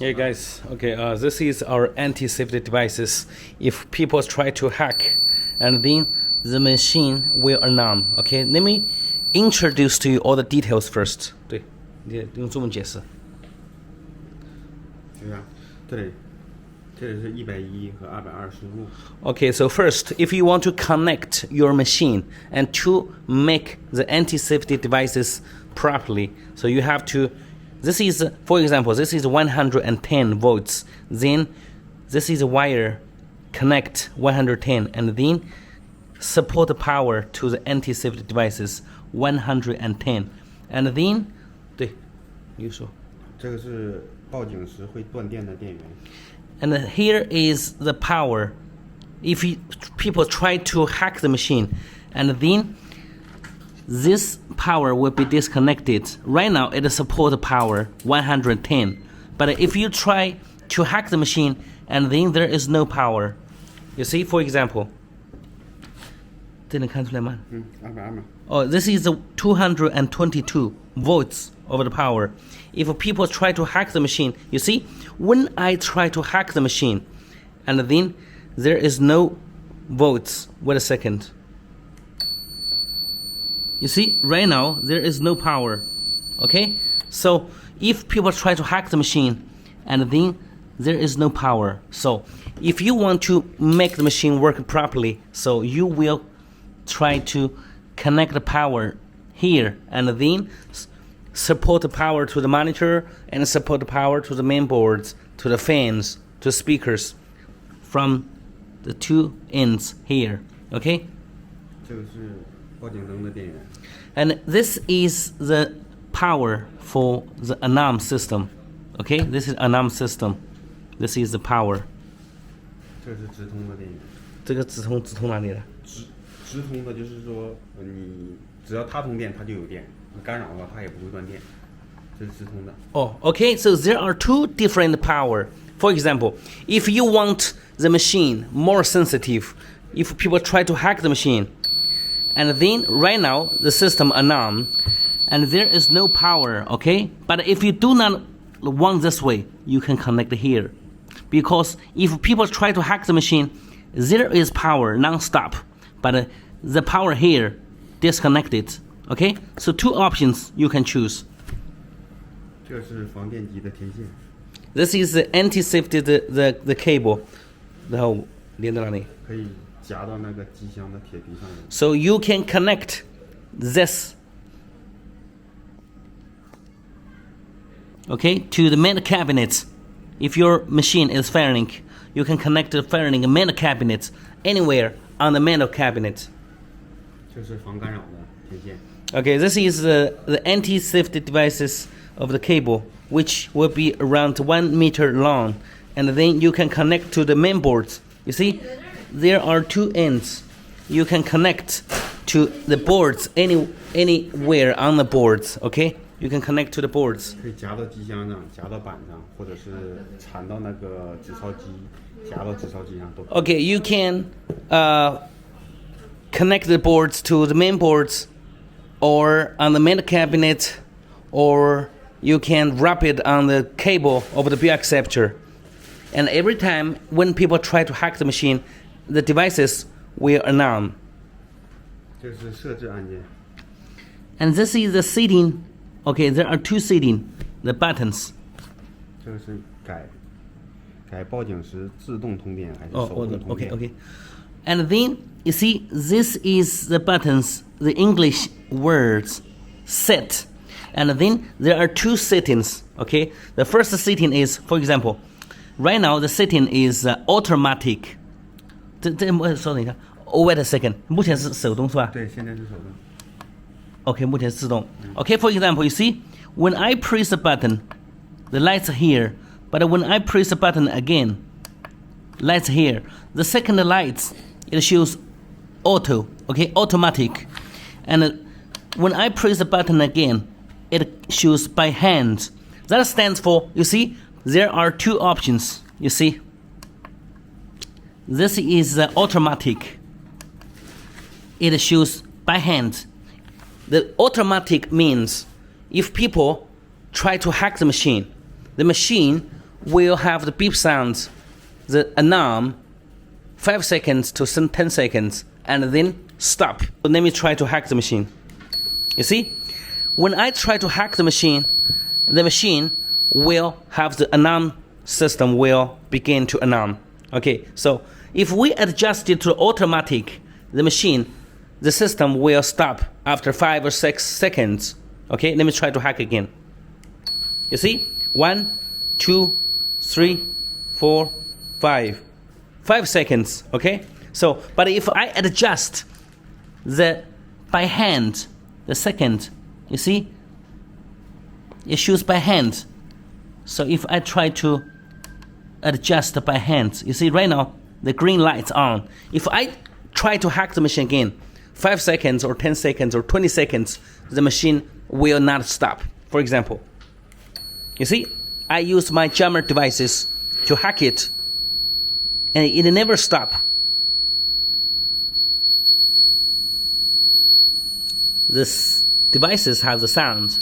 Hey guys, okay, this is our anti-safety devices. If people try to hack, and then the machine will alarm. Okay, let me introduce to you all the details first. 对，你用中文解释。对啊，这里是110和225。Okay, so first, if you want to connect your machine and to make the anti-safety devices properly, so you have to. This is, for example, this is 110 volts. Then this is a wire connect 110, and then support the power to the anti-safety devices 110, and then 对，你说。这个是报警时会断电的电源。And here is the power. If people try to hack the machine, and then this power will be disconnected. Right now, it supports power 110. But if you try to hack the machine, and then there is no power. You see, for example. 这能看出来吗？220。Oh, this is 222 volts over the power. If people try to hack the machine, you see, when I try to hack the machine, and then there is no volts. Wait a second. You see, right now, there is no power. Okay? So, if people try to hack the machine, and then there is no power. So, if you want to make the machine work properly, so you will try to connect the power here, and then support the power to the monitor, and support the power to the main boards, to the fans, to speakers, from the two ends here. Okay? 这个是报警灯的电源。And this is the power for the alarm system. Okay, this is alarm system. This is the power. 这是直通的电源。这个直通哪里了？直通的就是说，你只要它通电，它就有电；你干扰的话，它也不会断电。这是直通的。Oh, okay. So there are two different power. For example, if you want the machine more sensitive, if people try to hack the machine, and then right now the system alarm, and there is no power, okay? But if you do not want this way, you can connect here. Because if people try to hack the machine, there is power non-stop, but the power here disconnected, okay? So two options you can choose. 这是防电机的天线。This is the anti-safety the cable. 然后连到哪里？可以夹到那个机箱的铁皮上面。So you can connect this, okay, to the main cabinet. If your machine is firing, you can connect the firing main cabinet anywhere on the main cabinet. 这是防干扰的天线。Okay, this is the anti-safety devices of the cable, which will be around 1 meter long, and then you can connect to the main boards. You see, there are two ends. You can connect to the boards anywhere on the boards. Okay, you can connect to the boards. 可以夹到机箱上，夹到板上，或者是缠到那个纸钞机，夹到纸钞机上都。Okay, you can connect the boards to the main boards, or on the main cabinet, or you can wrap it on the cable of the bill acceptor. And every time when people try to hack the machine, the devices will alarm. 这是设置按键。 And this is the setting. Okay, there are two setting, the buttons. 这个是改报警时自动通电还是手动通电？ Okay. And then you see, this is the buttons, the English words set. And then there are two settings. Okay, the first setting is, for example, right now the setting is automatic. 稍等一下 wait a second. 目前是手动是吧？对，现在是手动。 Okay, 目前是自动。Okay, for example, you see, when I press the button, the lights are here. But when I press the button again, lights here. The second lights, it shows auto, okay, automatic. And when I press the button again, it shows by hand. That stands for, you see, there are two options, you see. This is automatic. It shows by hand. The automatic means if people try to hack the machine will have the beep sounds, the alarm, 5 seconds to 10 seconds, and then stop. Let me try to hack the machine. You see, when I try to hack the machine will have the alarm system will begin to alarm. Okay, so if we adjust it to automatic, the system will stop after 5 or 6 seconds. Okay, let me try to hack again. You see, 1, 2, 3, 4, 5. 5 seconds, okay? So, but if I adjust by hand, the second, you see, it shoots by hand. So if I try to adjust by hand, you see right now, the green light's on. If I try to hack the machine again, 5 seconds or 10 seconds or 20 seconds, the machine will not stop. For example, you see, I use my jammer devices to hack it, and it never stops. This devices have the sound.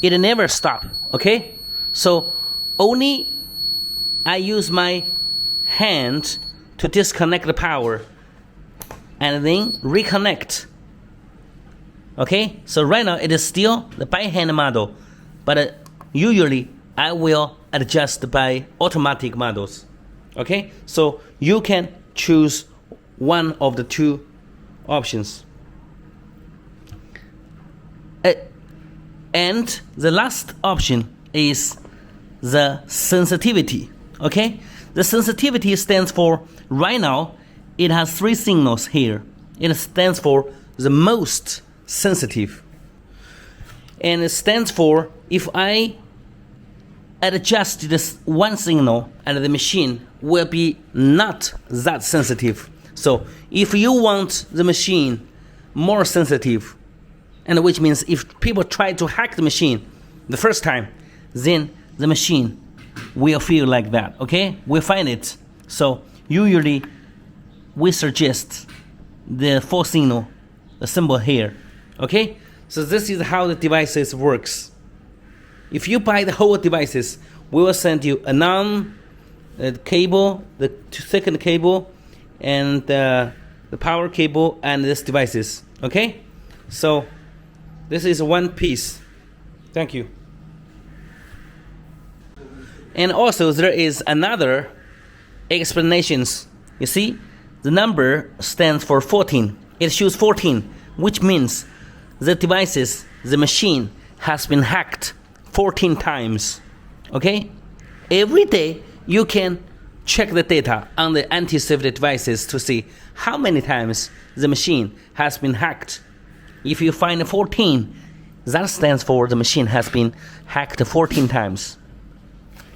It never stops, okay? So only I use my hand to disconnect the power and then reconnect. Okay, so right now it is still the by hand model, but usually I will adjust by automatic models. Okay, so you can choose one of the two options. And the last option is the sensitivity. Okay, the sensitivity stands for, right now it has 3 signals here. It stands for the most sensitive, and it stands for if I adjust this one signal and the machine will be not that sensitive. So if you want the machine more sensitive, and which means if people try to hack the machine the first time, then the machine will feel like that. Okay, we find it. So usually we suggest the 4 signal, the symbol here. Okay, so this is how the devices works. If you buy the whole devices, we will send you a cable, the second cable, and the power cable, and this devices. Okay, so this is one piece. Thank you. And also there is another explanations. You see, the number stands for 14. It shows 14, which means the devices, the machine has been hacked 14 times. Okay? Every day you can check the data on the anti-safety devices to see how many times the machine has been hacked. If you find 14, that stands for the machine has been hacked 14 times.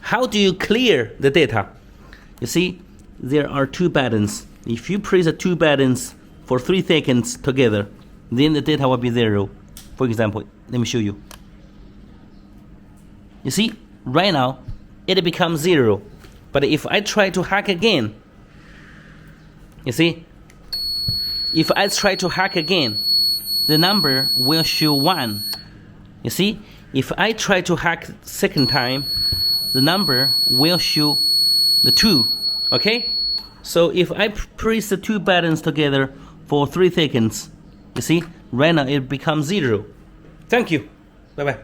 How do you clear the data? You see, there are 2 buttons. If you press the 2 buttons for 3 seconds together, then the data will be 0. For example, let me show you. You see, right now, it becomes 0. But if I try to hack again, you see, if I try to hack again, the number will show 1. You see, if I try to hack second time, the number will show the 2. Okay? So if I press the 2 buttons together for 3 seconds, you see, right now it becomes 0. Thank you. Bye-bye.